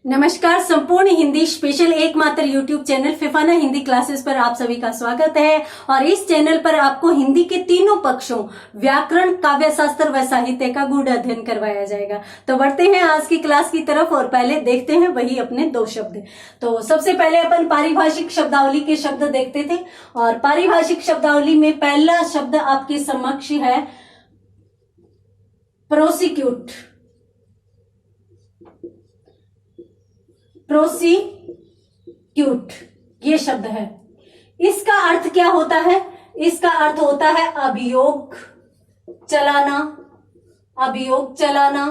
नमस्कार। संपूर्ण हिंदी स्पेशल एकमात्र YouTube channel Phefana Hindi classes पर आप सभी का स्वागत है। और इस चैनल पर आपको हिंदी के तीनों पक्षों व्याकरण, काव्य शास्त्र व साहित्य का गूढ़ अध्ययन करवाया जाएगा। तो बढ़ते हैं आज की क्लास की तरफ और पहले देखते हैं वही अपने दो शब्द। तो सबसे पहले अपन पारिभाषिक शब्दावली के शब्द देखते थे और पारिभाषिक शब्दावली में पहला शब्द आपके समक्ष है प्रोसिक्यूट। प्रोसिक्यूट ये शब्द है। इसका अर्थ क्या होता है? इसका अर्थ होता है अभियोग चलाना, अभियोग चलाना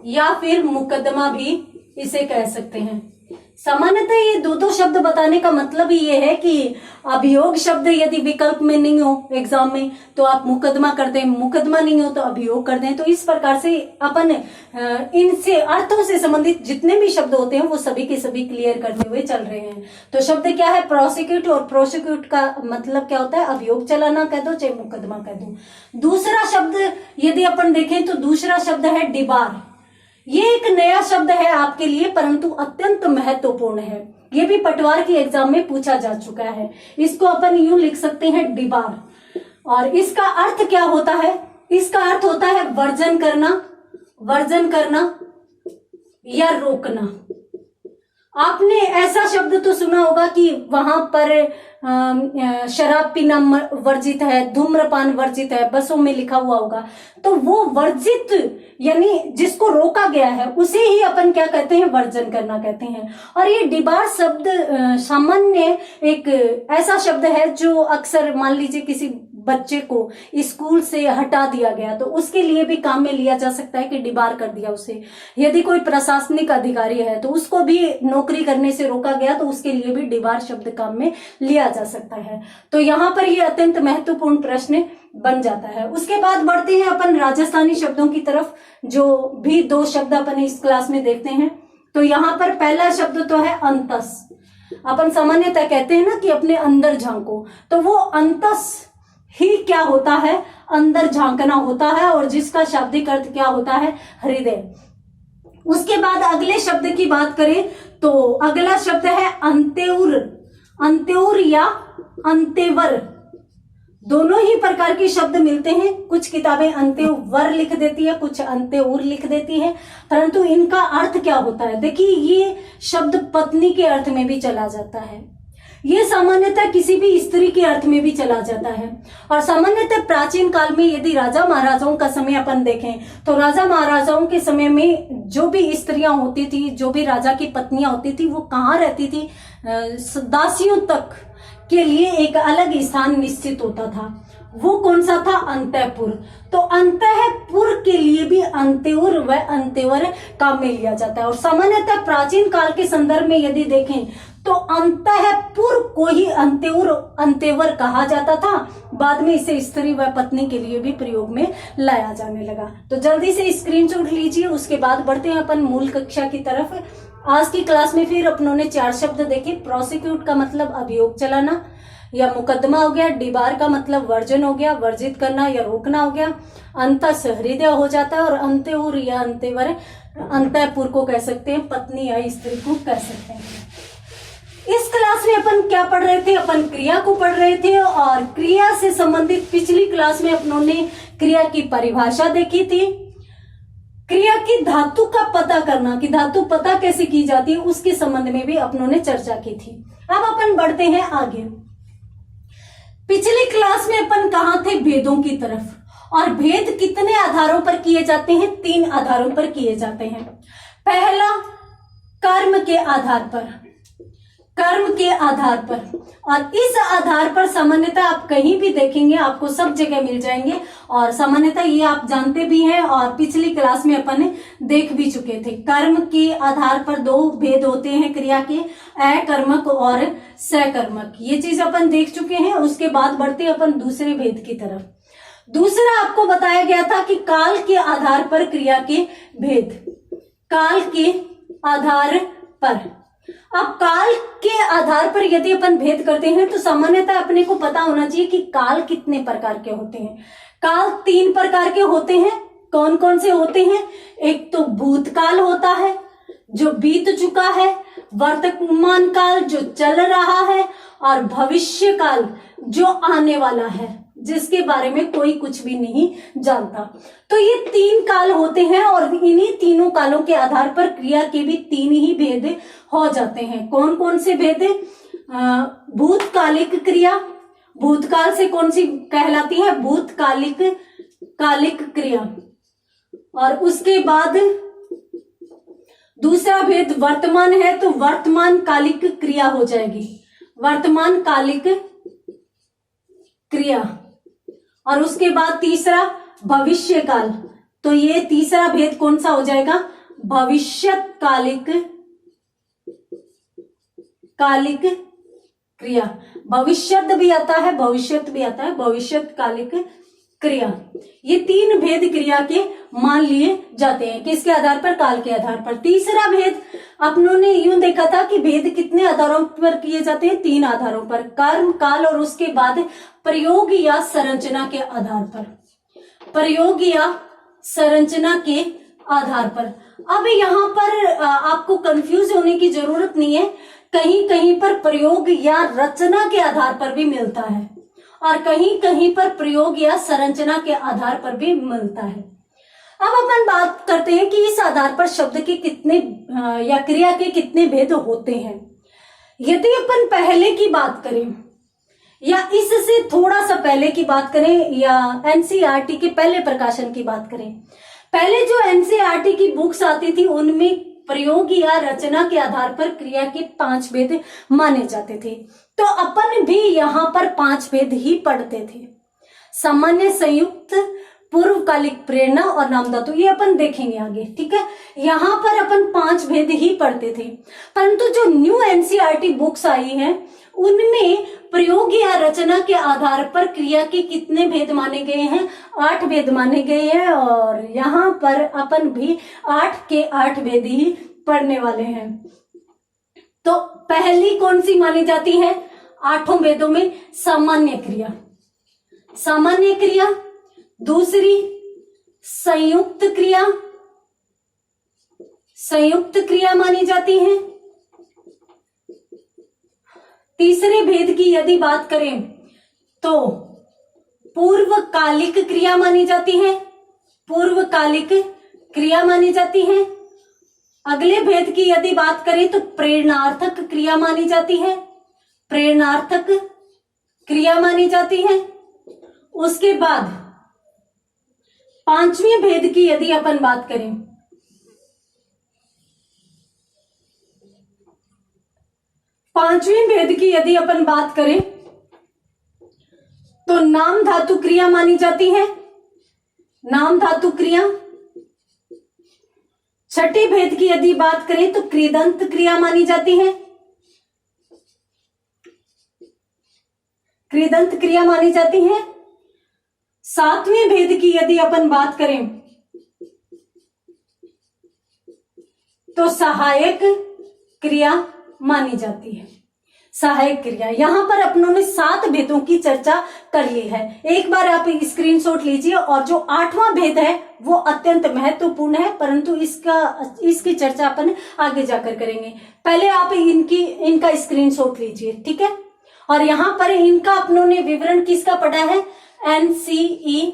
या फिर मुकदमा भी इसे कह सकते हैं। सामान्यतः ये दो शब्द बताने का मतलब ही ये है कि अभियोग शब्द यदि विकल्प में नहीं हो एग्जाम में तो आप मुकदमा करते हैं, मुकदमा नहीं हो तो अभियोग करते हैं। तो इस प्रकार से अपन इनसे अर्थों से संबंधित जितने भी शब्द होते हैं वो सभी के सभी क्लियर करते हुए चल रहे हैं। तो शब्द क्या है? प्रोसिक्यूट। और प्रोसिक्यूट का मतलब क्या होता है? अभियोग चलाना कह दो चाहे मुकदमा कह दो। दूसरा शब्द यदि अपन देखें तो दूसरा शब्द है डिबार। ये एक नया शब्द है आपके लिए परंतु अत्यंत महत्वपूर्ण है। ये भी पटवार की एग्जाम में पूछा जा चुका है। इसको अपन यूं लिख सकते हैं डिबार। और इसका अर्थ क्या होता है? इसका अर्थ होता है वर्जन करना, वर्जन करना या रोकना। आपने ऐसा शब्द तो सुना होगा कि वहां पर शराब पीना वर्जित है, धूम्रपान वर्जित है, बसों में लिखा हुआ होगा। तो वो वर्जित यानी जिसको रोका गया है उसे ही अपन क्या कहते हैं? वर्जन करना कहते हैं। और ये डिबार शब्द सामान्य एक ऐसा शब्द है जो अक्सर मान लीजिए किसी बच्चे को स्कूल से हटा दिया गया तो उसके लिए भी काम में लिया जा सकता है कि डिबार कर दिया उसे। यदि कोई प्रशासनिक अधिकारी है तो उसको भी नौकरी करने से रोका गया तो उसके लिए भी डिबार शब्द काम में लिया जा सकता है। तो यहाँ पर ये अत्यंत महत्वपूर्ण प्रश्न बन जाता है। उसके बाद बढ़ते हैं अपन राजस्थानी शब्दों की तरफ, जो भी दो शब्द अपन इस क्लास में देखते हैं। तो यहाँ पर पहला शब्द तो है अंतस। अपन सामान्यतः कहते हैं ना कि अपने अंदर झांको, तो वो अंतस ही क्या होता है? अंदर झांकना होता है और जिसका शाब्दिक अर्थ क्या होता है? हृदय। उसके बाद अगले शब्द की बात करें तो अगला शब्द है अंत्योर। अंत्योर या अंतेवर, दोनों ही प्रकार के शब्द मिलते हैं। कुछ किताबें अंत्योवर लिख देती है, कुछ अंत्योर लिख देती है, परंतु इनका अर्थ क्या होता है? देखिए ये शब्द पत्नी के अर्थ में भी चला जाता है, ये सामान्यतः किसी भी स्त्री के अर्थ में भी चला जाता है। और सामान्यतः प्राचीन काल में यदि राजा महाराजाओं का समय अपन देखें तो राजा महाराजाओं के समय में जो भी स्त्रियां होती थी, जो भी राजा की पत्नियां होती थी, वो कहाँ रहती थी? दासियों तक के लिए एक अलग स्थान निश्चित होता था। वो कौन सा था? अंतःपुर। तो अंतःपुर के लिए भी अंत्योर व अंतेवर काम में लिया जाता है। और सामान्यतः प्राचीन काल के संदर्भ में यदि देखें तो अंतःपुर को ही अंत्योर अंतेवर कहा जाता था। बाद में इसे स्त्री व पत्नी के लिए भी प्रयोग में लाया जाने लगा। तो जल्दी से स्क्रीनशॉट लीजिए। उसके बाद बढ़ते हैं अपन मूल कक्षा की तरफ। आज की क्लास में फिर अपनों ने 4 शब्द देखे। प्रोसिक्यूट का मतलब अभियोग चलाना या मुकदमा हो गया, डिबार का मतलब वर्जन हो गया, वर्जित करना या रोकना हो गया, अंतस हृदय हो जाता है, और अंत्योर या अंतेवर अंतःपुर को कह सकते हैं, पत्नी या स्त्री को कह सकते हैं। इस क्लास में अपन क्या पढ़ रहे थे? अपन क्रिया को पढ़ रहे थे और क्रिया से संबंधित पिछली क्लास में अपनों ने क्रिया की परिभाषा देखी थी। क्रिया की धातु का पता करना कि धातु पता कैसे की जाती है उसके संबंध में भी अपनों ने चर्चा की थी। अब अपन बढ़ते हैं आगे। पिछली क्लास में अपन कहाँ थे? भेदों की तरफ। और भेद कितने आधारों पर किए जाते हैं? 3 आधारों पर किए जाते हैं। पहला कर्म के आधार पर, कर्म के आधार पर, और इस आधार पर सामान्यतः आप कहीं भी देखेंगे आपको सब जगह मिल जाएंगे। और सामान्यतः ये आप जानते भी हैं और पिछली क्लास में अपन देख भी चुके थे। कर्म के आधार पर 2 भेद होते हैं क्रिया के, अकर्मक और सकर्मक। ये चीज अपन देख चुके हैं। उसके बाद बढ़ते अपन दूसरे भेद की तरफ। दूसरा आपको बताया गया था कि काल के आधार पर क्रिया के भेद, काल के आधार पर। अब काल के आधार पर यदि अपन भेद करते हैं तो सामान्यतः अपने को पता होना चाहिए कि काल कितने प्रकार के होते हैं। काल 3 प्रकार के होते हैं। कौन कौन से होते हैं? एक तो भूतकाल होता है, जो बीत चुका है, वर्तमान काल जो चल रहा है, और भविष्य काल जो आने वाला है, जिसके बारे में कोई कुछ भी नहीं जानता। तो ये 3 काल होते हैं और इन्हीं तीनों कालों के आधार पर क्रिया के भी 3 ही भेद हो जाते हैं। कौन कौन से भेद? भूतकालिक क्रिया, भूतकाल से कौन सी कहलाती है? भूतकालिक कालिक क्रिया। और उसके बाद दूसरा भेद वर्तमान है, तो वर्तमान कालिक क्रिया हो जाएगी, वर्तमान कालिक क्रिया। और उसके बाद तीसरा भविष्य काल, तो ये तीसरा भेद कौन सा हो जाएगा? भविष्यत कालिक क्रिया। भविष्यत भी आता है, भविष्यत भी आता है, भविष्यत कालिक क्रिया। ये 3 भेद क्रिया के मान लिए जाते हैं। किसके आधार पर? काल के आधार पर। तीसरा भेद अपनों ने यूं देखा था कि भेद कितने आधारों पर किए जाते हैं? 3 आधारों पर, कर्म, काल और उसके बाद प्रयोग या संरचना के आधार पर, प्रयोग या संरचना के आधार पर। अब यहाँ पर आपको कंफ्यूज होने की जरूरत नहीं है, कहीं कहीं पर प्रयोग या रचना के आधार पर भी मिलता है और कहीं कहीं पर प्रयोग या संरचना के आधार पर भी मिलता है। अब अपन बात करते हैं कि इस आधार पर शब्द के कितने या क्रिया के कितने भेद होते हैं। यदि अपन पहले की बात करें या इससे थोड़ा सा पहले की बात करें या एनसीईआरटी के पहले प्रकाशन की बात करें, पहले जो एनसीईआरटी की बुक्स आती थी उनमें प्रयोग या रचना के आधार पर क्रिया के 5 भेद माने जाते थे। तो अपन भी यहाँ पर 5 भेद ही पढ़ते थे। सामान्य, संयुक्त, पूर्वकालिक, प्रेरणा और नामधातु, ये अपन देखेंगे आगे, ठीक है। यहाँ पर अपन 5 भेद ही पढ़ते थे, परंतु जो न्यू एनसीईआरटी बुक्स आई हैं उनमें प्रयोग या रचना के आधार पर क्रिया के कितने भेद माने गए हैं? 8 भेद माने गए हैं। और यहाँ पर अपन भी 8 के 8 भेद ही पढ़ने वाले हैं। तो पहली कौन सी मानी जाती है 8 भेदों में? सामान्य क्रिया, सामान्य क्रिया। दूसरी संयुक्त क्रिया, संयुक्त क्रिया मानी जाती है। तीसरे भेद की यदि बात करें तो पूर्वकालिक क्रिया मानी जाती है, पूर्वकालिक क्रिया मानी जाती है। अगले भेद की यदि बात करें तो प्रेरणार्थक क्रिया मानी जाती है, प्रेरणार्थक क्रिया मानी जाती है। उसके बाद 5वें भेद की यदि अपन बात करें, पांचवें भेद की यदि अपन बात करें तो नाम धातु क्रिया मानी जाती है, नाम धातु क्रिया। छठे भेद की यदि बात करें तो कृदंत क्रिया मानी जाती है, कृदंत क्रिया मानी जाती है। 7वें भेद की यदि अपन बात करें तो सहायक क्रिया मानी जाती है, सहायक क्रिया। यहां पर अपनों ने 7 भेदों की चर्चा कर ली है। एक बार आप स्क्रीनशॉट लीजिए। और जो 8वां भेद है वो अत्यंत महत्वपूर्ण है, परंतु इसकी चर्चा अपन आगे जाकर करेंगे। पहले आप इनका स्क्रीनशॉट लीजिए, ठीक है। और यहां पर इनका अपनों ने विवरण किसका पढ़ा है? एनसीईआरटी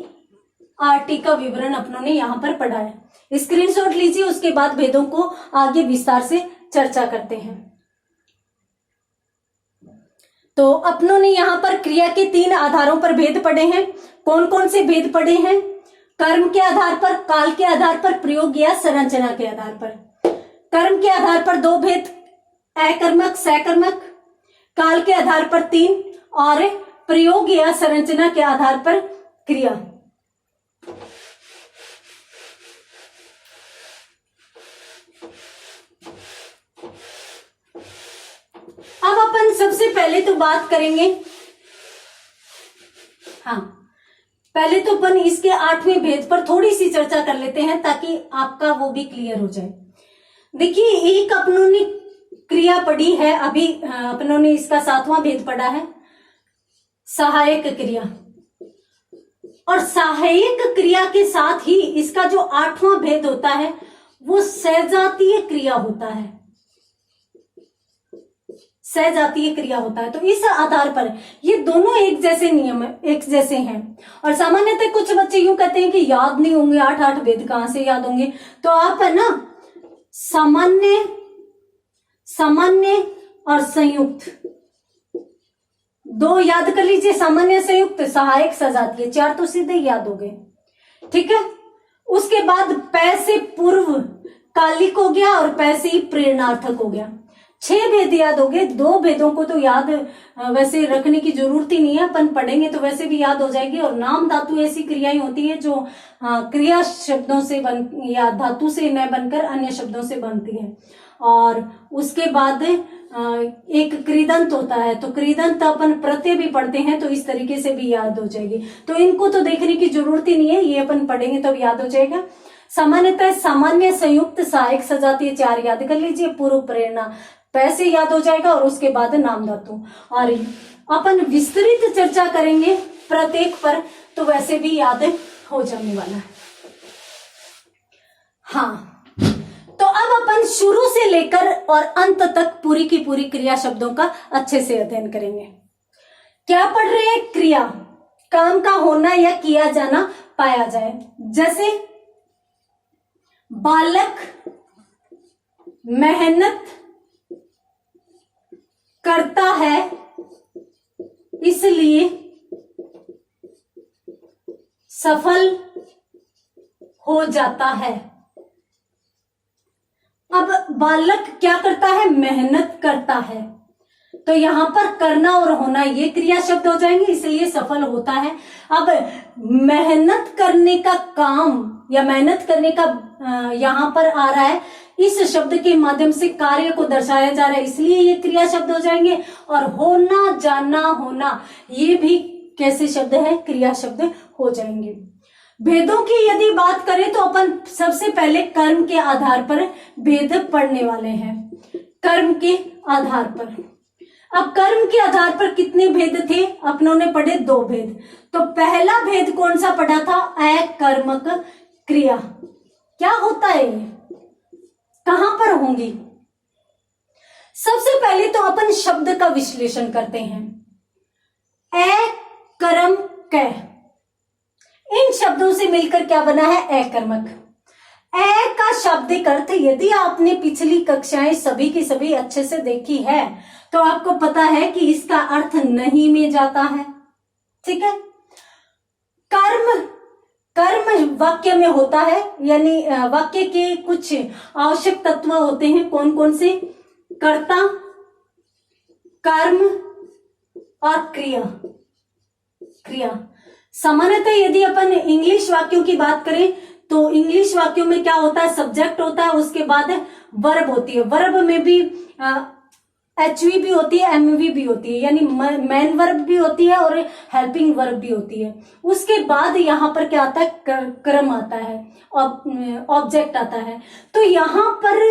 का विवरण अपनों ने यहां पर पढ़ा है। स्क्रीनशॉट लीजिए, उसके बाद भेदों को आगे विस्तार से चर्चा करते हैं। तो अपनों ने यहां पर क्रिया के 3 आधारों पर भेद पढ़े हैं। कौन कौन से भेद पढ़े हैं? कर्म के आधार पर, काल के आधार पर, प्रयोग या संरचना के आधार पर। कर्म के आधार पर 2 भेद, अकर्मक, सकर्मक। काल के आधार पर 3 और प्रयोग या संरचना के आधार पर क्रिया। अब अपन सबसे पहले तो बात करेंगे, हाँ, पहले तो अपन इसके 8वें भेद पर थोड़ी सी चर्चा कर लेते हैं ताकि आपका वो भी क्लियर हो जाए। देखिए, एक अपनों ने क्रिया पढ़ी है, अभी अपनों ने इसका 7वां भेद पढ़ा है, सहायक क्रिया। और सहायक क्रिया के साथ ही इसका जो 8वां भेद होता है वो सजातीय क्रिया होता है, सजातीय क्रिया होता है। तो इस आधार पर ये दोनों एक जैसे नियम एक जैसे हैं। और सामान्यतः कुछ बच्चे यूं कहते हैं कि याद नहीं होंगे, 8 वेद कहां से याद होंगे। तो आप है ना सामान्य, सामान्य और संयुक्त दो याद कर लीजिए, सामान्य, संयुक्त, सहायक, सजातीय, 4 तो सीधे याद हो गए। ठीक है। उसके बाद पै से पूर्व कालिक हो गया और पै से ही प्रेरणार्थक हो गया। 6 भेद याद हो गए। 2 भेदों को तो याद वैसे रखने की जरूरत ही नहीं है, अपन पढ़ेंगे तो वैसे भी याद हो जाएगी। और नाम धातु ऐसी क्रियाएं होती है जो क्रिया शब्दों से बन या धातु से न बनकर अन्य शब्दों से बनती है। और उसके बाद एक कृदंत होता है, तो कृदंत अपन प्रत्यय भी पढ़ते हैं तो इस तरीके से भी याद हो जाएगी। तो इनको तो देखने की जरूरत ही नहीं है, ये अपन पढ़ेंगे तब याद हो जाएगा। सामान्यतः सामान्य, संयुक्त, सहायक, सजातीय 4 याद कर लीजिए। पूर्व, प्रेरणा, पैसे याद हो जाएगा। और उसके बाद नाम धातु। और अपन विस्तृत चर्चा करेंगे प्रत्येक पर, तो वैसे भी याद हो जाने वाला है। हाँ, तो अब अपन शुरू से लेकर और अंत तक पूरी की पूरी क्रिया शब्दों का अच्छे से अध्ययन करेंगे। क्या पढ़ रहे हैं? क्रिया, काम का होना या किया जाना पाया जाए। जैसे बालक मेहनत करता है इसलिए सफल हो जाता है। अब बालक क्या करता है? मेहनत करता है। तो यहां पर करना और होना ये क्रिया शब्द हो जाएंगे, इसलिए सफल होता है। अब मेहनत करने का काम या मेहनत करने का यहां पर आ रहा है, इस शब्द के माध्यम से कार्य को दर्शाया जा रहा है, इसलिए ये क्रिया शब्द हो जाएंगे। और होना, जाना, होना ये भी कैसे शब्द है? क्रिया शब्द हो जाएंगे। भेदों की यदि बात करें तो अपन सबसे पहले कर्म के आधार पर भेद पढ़ने वाले हैं। कर्म के आधार पर, अब कर्म के आधार पर कितने भेद थे? अपनों ने पढ़े 2 भेद। तो पहला भेद कौन सा पढ़ा था? अकर्मक क्रिया। क्या होता है ये? कहां पर होंगी? सबसे पहले तो अपन शब्द का विश्लेषण करते हैं। अकर्म क, इन शब्दों से मिलकर क्या बना है? अकर्मक। अ का शाब्दिक अर्थ यदि आपने पिछली कक्षाएं सभी की सभी अच्छे से देखी है तो आपको पता है कि इसका अर्थ नहीं में जाता है। ठीक है। कर्म, कर्म वाक्य में होता है, यानी वाक्य के कुछ आवश्यक तत्व होते हैं। कौन कौन से? कर्ता, कर्म और क्रिया। क्रिया सामान्यतः यदि अपन इंग्लिश वाक्यों की बात करें तो इंग्लिश वाक्यों में क्या होता है? सब्जेक्ट होता है, उसके बाद वर्ब होती है। वर्ब में भी एचवी भी होती है, एमवी भी होती है, यानी मेन वर्ब भी होती है और हेल्पिंग वर्ब भी होती है। उसके बाद यहाँ पर क्या आता है? क्रम आता है, ऑब्जेक्ट आता है। तो यहाँ पर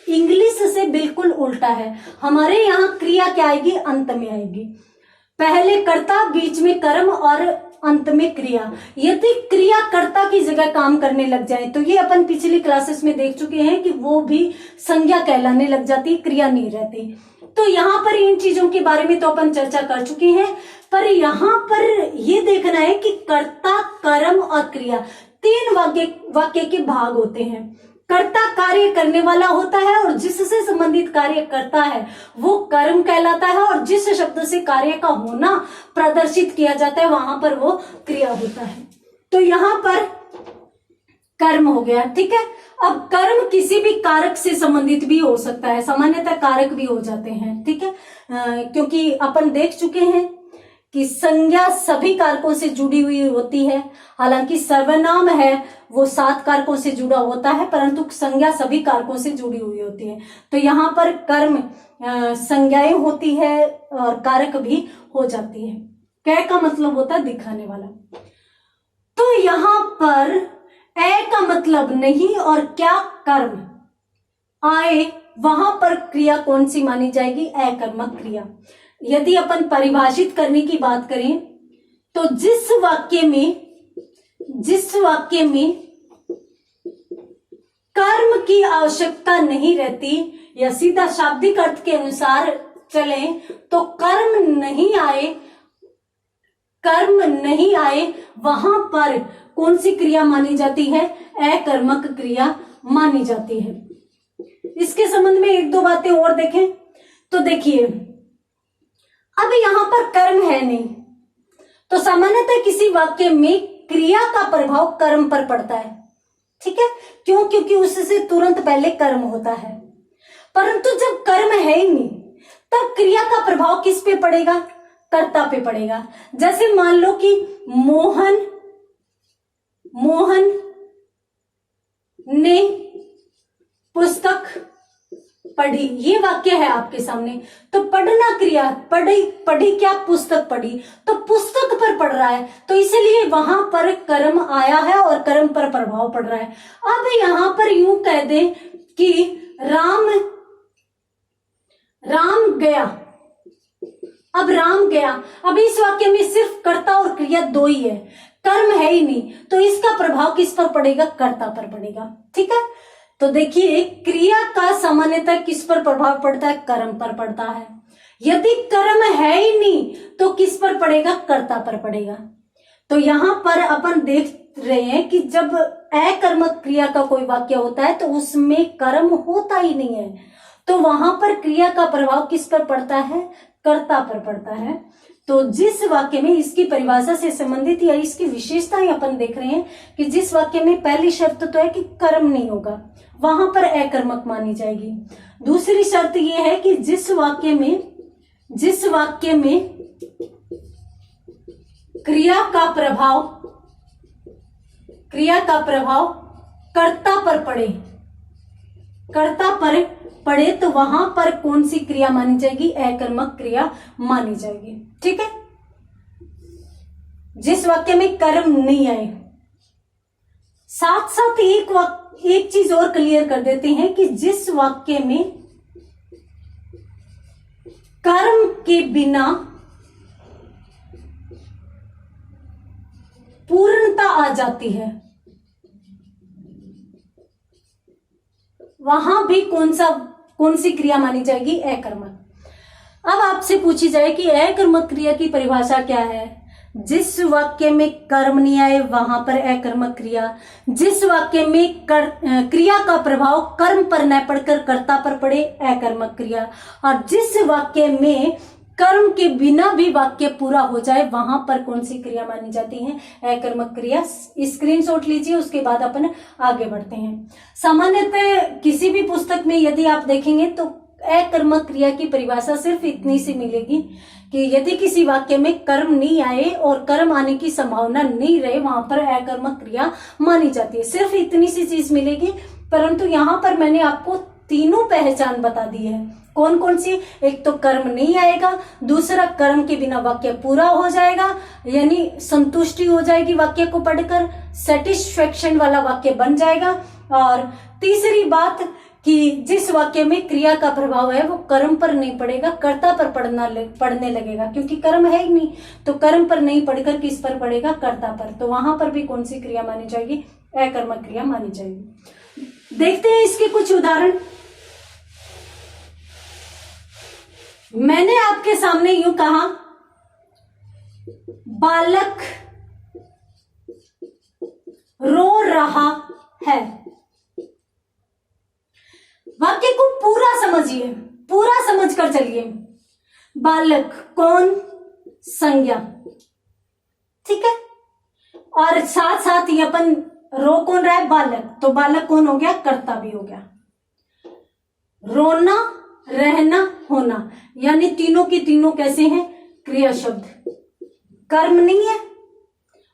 इंग्लिश से बिल्कुल उल्टा है। हमारे यहाँ क्रिया क्या आएगी? अंत में आएगी। पहले कर्ता, बीच में कर्म और अंत में क्रिया। यदि क्रिया कर्ता की जगह काम करने लग जाए तो ये अपन पिछली क्लासेस में देख चुके हैं कि वो भी संज्ञा कहलाने लग जाती, क्रिया नहीं रहती। तो यहाँ पर इन चीजों के बारे में तो अपन चर्चा कर चुके हैं, पर यहाँ पर ये देखना है कि कर्ता, कर्म और क्रिया 3 वाक्य के भाग होते हैं। कर्ता कार्य करने वाला होता है और जिससे संबंधित कार्य करता है वो कर्म कहलाता है, और जिस शब्द से कार्य का होना प्रदर्शित किया जाता है वहां पर वो क्रिया होता है। तो यहाँ पर कर्म हो गया। ठीक है। अब कर्म किसी भी कारक से संबंधित भी हो सकता है, सामान्यतः कारक भी हो जाते हैं। ठीक है। क्योंकि अपन देख चुके हैं कि संज्ञा सभी कारकों से जुड़ी हुई होती है। हालांकि सर्वनाम है वो 7 कारकों से जुड़ा होता है, परंतु संज्ञा सभी कारकों से जुड़ी हुई होती है। तो यहाँ पर कर्म संज्ञाएं होती है और कारक भी हो जाती है। कै का मतलब होता है दिखाने वाला। तो यहाँ पर ए का मतलब नहीं और क्या कर्म आए वहां पर क्रिया कौन सी मानी जाएगी? अकर्मक क्रिया। यदि अपन परिभाषित करने की बात करें तो जिस वाक्य में कर्म की आवश्यकता नहीं रहती, या सीधा शाब्दिक अर्थ के अनुसार चले तो कर्म नहीं आए वहां पर कौन सी क्रिया मानी जाती है? अकर्मक क्रिया मानी जाती है। इसके संबंध में एक दो बातें और देखें तो देखिए, अब यहां पर कर्म है नहीं, तो सामान्यतः किसी वाक्य में क्रिया का प्रभाव कर्म पर पड़ता है, ठीक है, क्यों? क्योंकि उससे तुरंत पहले कर्म होता है। परंतु जब कर्म है ही नहीं, तब क्रिया का प्रभाव किस पे पड़ेगा? कर्ता पे पड़ेगा। जैसे मान लो कि मोहन ने पुस्तक पढ़ी, ये वाक्य है आपके सामने, तो पढ़ना क्रिया, पढ़ी क्या? पुस्तक पढ़ी, तो पुस्तक पर पढ़ रहा है, तो इसलिए वहां पर कर्म आया है और कर्म पर प्रभाव पड़ रहा है। अब यहां पर यूं कह दे कि राम गया, अब राम गया, अब इस वाक्य में सिर्फ कर्ता और क्रिया दो ही है, कर्म है ही नहीं, तो इसका प्रभाव किस पर पड़ेगा? कर्ता पर पड़ेगा, ठीक है। तो देखिए, क्रिया का सामान्यतः किस पर प्रभाव पड़ता है? कर्म पर पड़ता है। यदि कर्म है ही नहीं तो किस पर पड़ेगा? कर्ता पर पड़ेगा। तो यहां पर अपन देख रहे हैं कि जब अकर्मक क्रिया का कोई वाक्य होता है तो उसमें कर्म होता ही नहीं है, तो वहां पर क्रिया का प्रभाव किस पर पड़ता है? कर्ता पर पड़ता है। तो जिस वाक्य में इसकी परिभाषा से संबंधित या इसकी विशेषताएं अपन देख रहे हैं कि जिस वाक्य में पहली शर्त तो है कि कर्म नहीं होगा, वहां पर अकर्मक मानी जाएगी। दूसरी शर्त यह है कि जिस वाक्य में क्रिया का प्रभाव कर्ता पर पड़े तो वहां पर कौन सी क्रिया मानी जाएगी? अकर्मक क्रिया मानी जाएगी, ठीक है। जिस वाक्य में कर्म नहीं आए। साथ साथ एक चीज और क्लियर कर देते हैं कि जिस वाक्य में कर्म के बिना पूर्णता आ जाती है, वहां भी कौन सी क्रिया मानी जाएगी? अकर्मक। अब आपसे पूछी जाए कि अकर्मक क्रिया की परिभाषा क्या है? जिस वाक्य में कर्म नहीं आए वहां पर अकर्मक क्रिया, जिस वाक्य में क्रिया का प्रभाव कर्म पर न पड़कर कर्ता पर पड़े, अकर्मक क्रिया, और जिस वाक्य में कर्म के बिना भी वाक्य पूरा हो जाए वहां पर कौन सी क्रिया मानी जाती है? अकर्मक क्रिया। स्क्रीनशॉट लीजिए, उसके बाद अपन आगे बढ़ते हैं। सामान्यतः किसी भी पुस्तक में यदि आप देखेंगे तो अकर्मक क्रिया की परिभाषा सिर्फ इतनी सी मिलेगी कि यदि किसी वाक्य में कर्म नहीं आए और कर्म आने की संभावना नहीं रहे, वहां पर अकर्मक क्रिया मानी जाती है। सिर्फ इतनी सी चीज मिलेगी। परंतु यहाँ पर मैंने आपको तीनों पहचान बता दी है। कौन कौन सी? एक तो कर्म नहीं आएगा, दूसरा कर्म के बिना वाक्य पूरा हो जाएगा, यानी संतुष्टि हो जाएगी वाक्य को पढ़कर, सेटिस्फेक्शन वाला वाक्य बन जाएगा, और तीसरी बात कि जिस वाक्य में क्रिया का प्रभाव है वो कर्म पर नहीं पड़ेगा, कर्ता पर पड़ने लगेगा, क्योंकि कर्म है ही नहीं, तो कर्म पर नहीं पढ़कर किस पर पड़ेगा? कर्ता पर। तो वहां पर भी कौन सी क्रिया मानी जाएगी? अकर्मक क्रिया मानी जाएगी। देखते हैं इसके कुछ उदाहरण। मैंने आपके सामने यूं कहा, बालक रो रहा है। वाक्य को पूरा समझिए, पूरा समझकर चलिए। बालक कौन? संज्ञा, ठीक है। और साथ साथ ही अपन रो कौन रहा है? बालक, तो बालक कौन हो गया? कर्ता भी हो गया। रोना, रहना, होना, यानी तीनों की तीनों कैसे हैं? क्रिया शब्द। कर्म नहीं है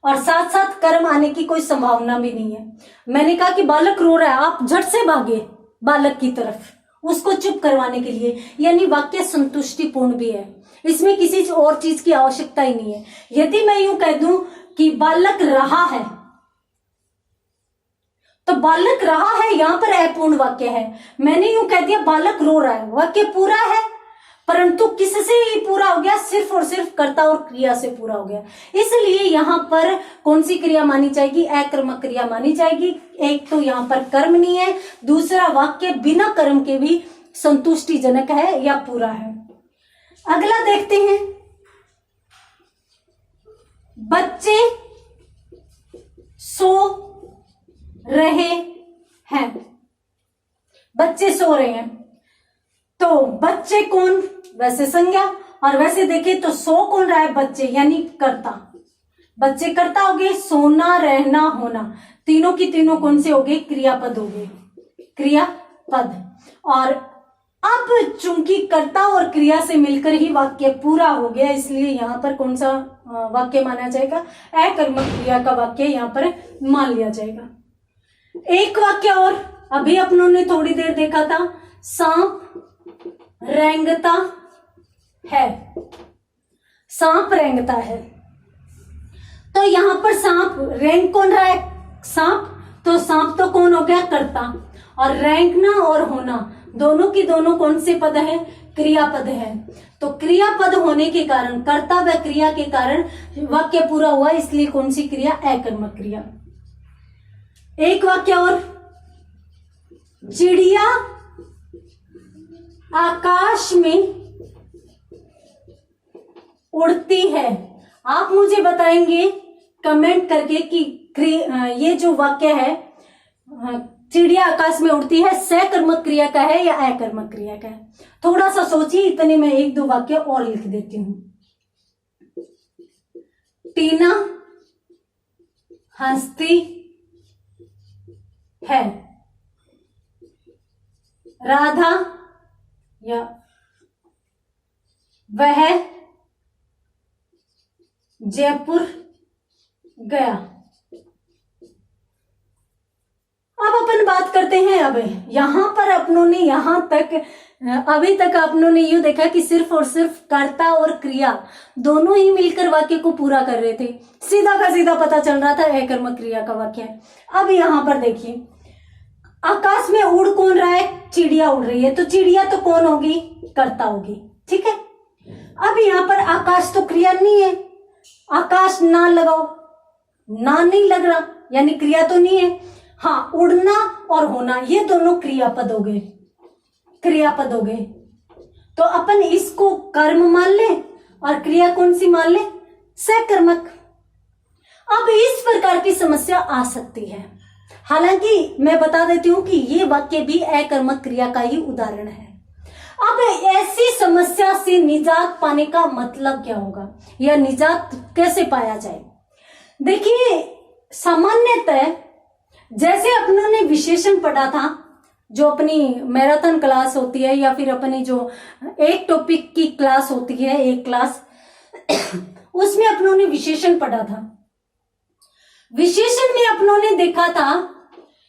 और साथ साथ कर्म आने की कोई संभावना भी नहीं है। मैंने कहा कि बालक रो रहा है, आप झट से भागे बालक की तरफ उसको चुप करवाने के लिए, यानी वाक्य संतुष्टिपूर्ण भी है, इसमें किसी और चीज की आवश्यकता ही नहीं है। यदि मैं यूं कह दूं कि बालक रहा है, तो बालक रहा है यहां पर अपूर्ण वाक्य है। मैंने यूं कह दिया बालक रो रहा है, वाक्य पूरा है, परंतु किससे ही पूरा हो गया? सिर्फ और सिर्फ कर्ता और क्रिया से पूरा हो गया। इसलिए यहाँ पर कौन सी क्रिया मानी जाएगी? अकर्मक क्रिया मानी जाएगी। एक तो यहाँ पर कर्म नहीं है, दूसरा वाक्य बिना कर्म के भी संतुष्टिजनक है या पूरा है। अगला देखते हैं, बच्चे सो रहे हैं। बच्चे सो रहे हैं, तो बच्चे कौन? वैसे संज्ञा, और वैसे देखें तो सो कौन रहा है? बच्चे, यानी कर्ता। बच्चे कर्ता हो गए, सोना, रहना, होना, तीनों की तीनों कौन से हो गए? क्रियापद हो गए, क्रियापद। और अब चूंकि कर्ता और क्रिया से मिलकर ही वाक्य पूरा हो गया, इसलिए यहाँ पर कौन सा वाक्य माना जाएगा? अकर्मक क्रिया का वाक्य यहाँ पर मान लिया जाएगा। एक वाक्य और अभी अपनों ने थोड़ी देर देखा था, सांप रेंगता है। सांप रेंगता है, तो यहां पर सांप, रेंग कौन रहा है? सांप। तो सांप तो कौन हो गया? कर्ता। और रेंगना और होना दोनों की दोनों कौन से पद है? क्रियापद है। तो क्रियापद होने के कारण, कर्ता व क्रिया के कारण वाक्य पूरा हुआ, इसलिए कौन सी क्रिया? अकर्मक क्रिया। एक वाक्य और, चिड़िया आकाश में उड़ती है। आप मुझे बताएंगे कमेंट करके कि ये जो वाक्य है, चिड़िया आकाश में उड़ती है, सकर्मक क्रिया का है या अकर्मक क्रिया का है? थोड़ा सा सोचिए, इतने में एक दो वाक्य और लिख देती हूं। टीना हंसती है, राधा या वह जयपुर गया। अब अपन बात करते हैं, अब यहां पर अपनों ने यहां तक, अभी तक अपनों ने यूं देखा कि सिर्फ और सिर्फ कर्ता और क्रिया दोनों ही मिलकर वाक्य को पूरा कर रहे थे। सीधा का सीधा पता चल रहा था अकर्मक क्रिया का वाक्य है। अब यहां पर देखिए, आकाश में उड़ कौन रहा है? चिड़िया उड़ रही है, तो चिड़िया तो कौन होगी? कर्ता होगी, ठीक है। अब यहां पर आकाश तो क्रिया नहीं है, आकाश ना लगाओ, ना नहीं लग रहा, यानी क्रिया तो नहीं है। हाँ, उड़ना और होना ये दोनों क्रियापद हो गए, क्रियापद हो गए। तो अपन इसको कर्म मान ले और क्रिया कौन सी मान ले? सकर्मक। अब इस प्रकार की समस्या आ सकती है, हालांकि मैं बता देती हूं कि ये वाक्य भी अकर्मक क्रिया का ही उदाहरण है। अब ऐसी समस्या से निजात पाने का मतलब क्या होगा, या निजात कैसे पाया जाए? देखिए, सामान्यतः जैसे अपनों ने विशेषण पढ़ा था, जो अपनी मैराथन क्लास होती है या फिर अपनी जो एक टॉपिक की क्लास होती है, एक क्लास, उसमें अपनों ने विशेषण पढ़ा था। विशेषण में अपनों ने देखा था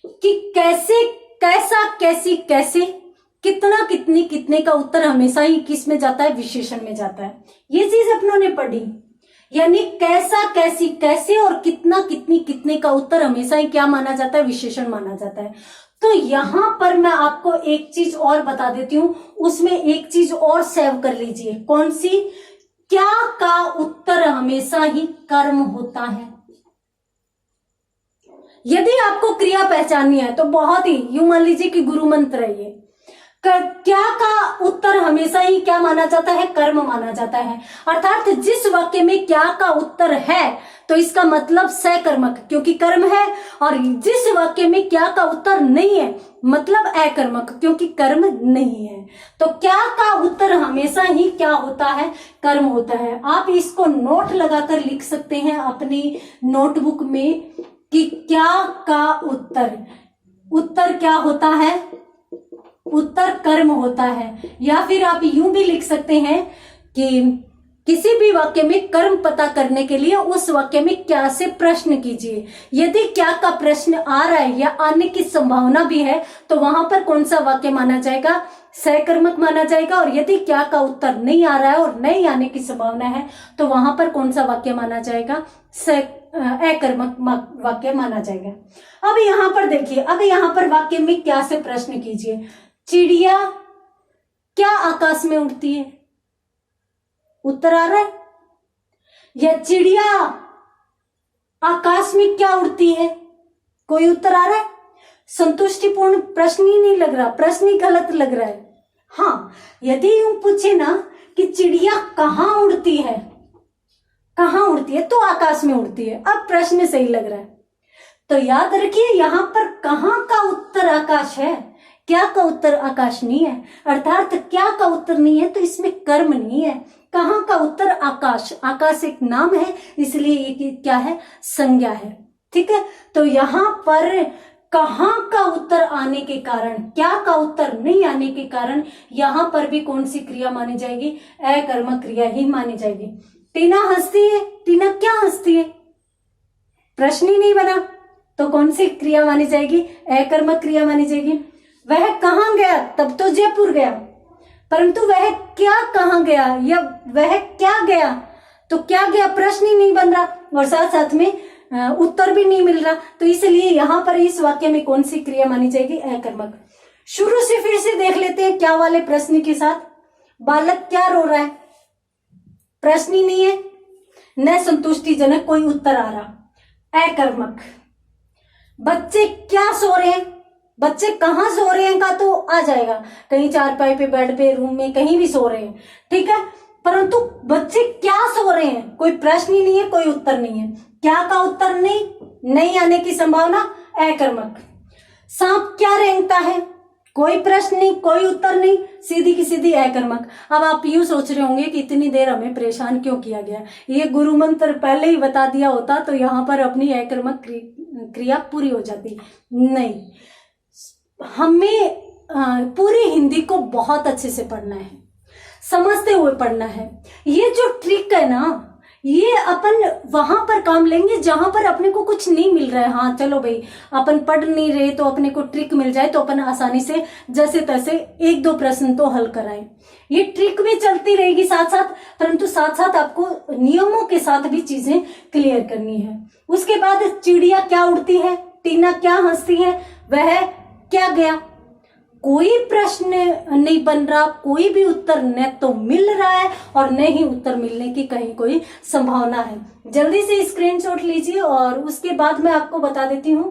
कि कैसे, कैसा, कैसी, कैसे, कितना, कितनी, कितने का उत्तर हमेशा ही किस में जाता है? विशेषण में जाता है। ये चीज अपनों ने पढ़ी, यानी कैसा, कैसी, कैसे और कितना, कितनी, कितने का उत्तर हमेशा ही क्या माना जाता है? विशेषण माना जाता है। तो यहां पर मैं आपको एक चीज और बता देती हूं, उसमें एक चीज और सेव कर लीजिए। कौन सी? क्या का उत्तर हमेशा ही कर्म होता है। यदि आपको क्रिया पहचाननी है तो बहुत ही, यूं मान लीजिए कि गुरु मंत्र है ये, क्या का उत्तर हमेशा ही क्या माना जाता है? कर्म माना जाता है। अर्थात जिस वाक्य में क्या का उत्तर है तो इसका मतलब सकर्मक, क्योंकि कर्म है, और जिस वाक्य में क्या का उत्तर नहीं है मतलब अकर्मक, क्योंकि कर्म नहीं है। तो क्या का उत्तर हमेशा ही क्या होता है? कर्म होता है। आप इसको नोट लगाकर लिख सकते हैं अपनी नोटबुक में कि क्या का उत्तर क्या होता है? उत्तर कर्म होता है। या फिर आप यूं भी लिख सकते हैं कि किसी भी वाक्य में कर्म पता करने के लिए उस वाक्य में क्या से प्रश्न कीजिए। यदि क्या का प्रश्न आ रहा है या आने की संभावना भी है तो वहां पर कौन सा वाक्य माना जाएगा? सकर्मक माना जाएगा। और यदि क्या का उत्तर नहीं आ रहा है और नहीं आने की संभावना है तो वहां पर कौन सा वाक्य माना जाएगा? अकर्मक वाक्य माना जाएगा। अब यहां पर देखिए, अब यहां पर वाक्य में क्या से प्रश्न कीजिए। चिड़िया क्या आकाश में उड़ती है? उत्तर आ रहा है? या चिड़िया आकाश में क्या उड़ती है? कोई उत्तर आ रहा है? संतुष्टिपूर्ण प्रश्न ही नहीं लग रहा, प्रश्न ही गलत लग रहा है। हाँ, यदि यूं पूछे ना कि चिड़िया कहाँ उड़ती है, कहाँ उड़ती है, तो आकाश में उड़ती है। अब प्रश्न सही लग रहा है। तो याद रखिए, यहां पर कहाँ का उत्तर आकाश है, क्या का उत्तर आकाश नहीं है। अर्थात क्या का उत्तर नहीं है तो इसमें कर्म नहीं है। कहाँ का उत्तर आकाश, आकाश एक नाम है, इसलिए ये क्या है, संज्ञा है। ठीक है, तो यहां पर कहाँ का उत्तर आने के कारण, क्या का उत्तर नहीं आने के कारण यहां पर भी कौन सी क्रिया मानी जाएगी? अकर्मक क्रिया ही मानी जाएगी। टीना हंसती है, टीना क्या हंसती है? प्रश्न ही नहीं बना, तो कौन सी क्रिया मानी जाएगी? अकर्मक क्रिया मानी जाएगी। वह कहाँ गया? तब तो जयपुर गया, परंतु वह क्या कहाँ गया या वह क्या गया, तो क्या गया प्रश्न ही नहीं बन रहा और साथ साथ में उत्तर भी नहीं मिल रहा। तो इसलिए यहां पर इस वाक्य में कौन सी क्रिया मानी जाएगी? अकर्मक। शुरू से फिर से देख लेते हैं क्या वाले प्रश्न के साथ। बालक क्या रो रहा है? प्रश्न ही नहीं है, न संतुष्टिजनक कोई उत्तर आ रहा, अकर्मक। बच्चे क्या सो रहे हैं? बच्चे कहाँ सो रहे हैं का तो आ जाएगा, कहीं चारपाई पे, बेड पे, रूम में, कहीं भी सो रहे हैं। ठीक है, परंतु बच्चे क्या सो रहे हैं, कोई प्रश्न ही नहीं है, कोई उत्तर नहीं है। क्या का उत्तर नहीं आने की संभावना, अकर्मक। सांप क्या रेंगता है? कोई प्रश्न नहीं, कोई उत्तर नहीं, सीधी की सीधी अकर्मक। अब आप यूं सोच रहे होंगे कि इतनी देर हमें परेशान क्यों किया गया, ये गुरु मंत्र पहले ही बता दिया होता तो यहाँ पर अपनी अकर्मक क्रिया पूरी हो जाती। नहीं, हमें पूरी हिंदी को बहुत अच्छे से पढ़ना है, समझते हुए पढ़ना है। ये जो ट्रिक है ना, ये अपन वहां पर काम लेंगे जहां पर अपने को कुछ नहीं मिल रहा है। हाँ चलो भाई, अपन पढ़ नहीं रहे तो अपने को ट्रिक मिल जाए तो अपन आसानी से जैसे तैसे एक दो प्रश्न तो हल कराएं। ये ट्रिक भी चलती रहेगी साथ साथ, परंतु साथ साथ आपको नियमों के साथ भी चीजें क्लियर करनी है। उसके बाद चिड़िया क्या उड़ती है, टीना क्या हंसती है, वह क्या गया, कोई प्रश्न नहीं बन रहा, कोई भी उत्तर न तो मिल रहा है और न ही उत्तर मिलने की कहीं कोई संभावना है। जल्दी से स्क्रीनशॉट लीजिए और उसके बाद मैं आपको बता देती हूँ।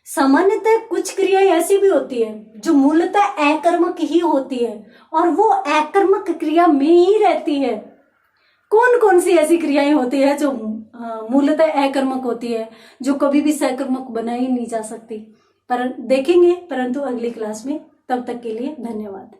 सामान्यतः कुछ क्रियाएं ऐसी भी होती है जो मूलतः अकर्मक ही होती है और वो अकर्मक क्रिया में ही रहती है। कौन कौन सी ऐसी क्रियाएं होती है जो मूलतः अकर्मक होती है, जो कभी भी सकर्मक बना ही नहीं जा सकती? पर देखेंगे, परंतु अगली क्लास में। तब तक के लिए धन्यवाद।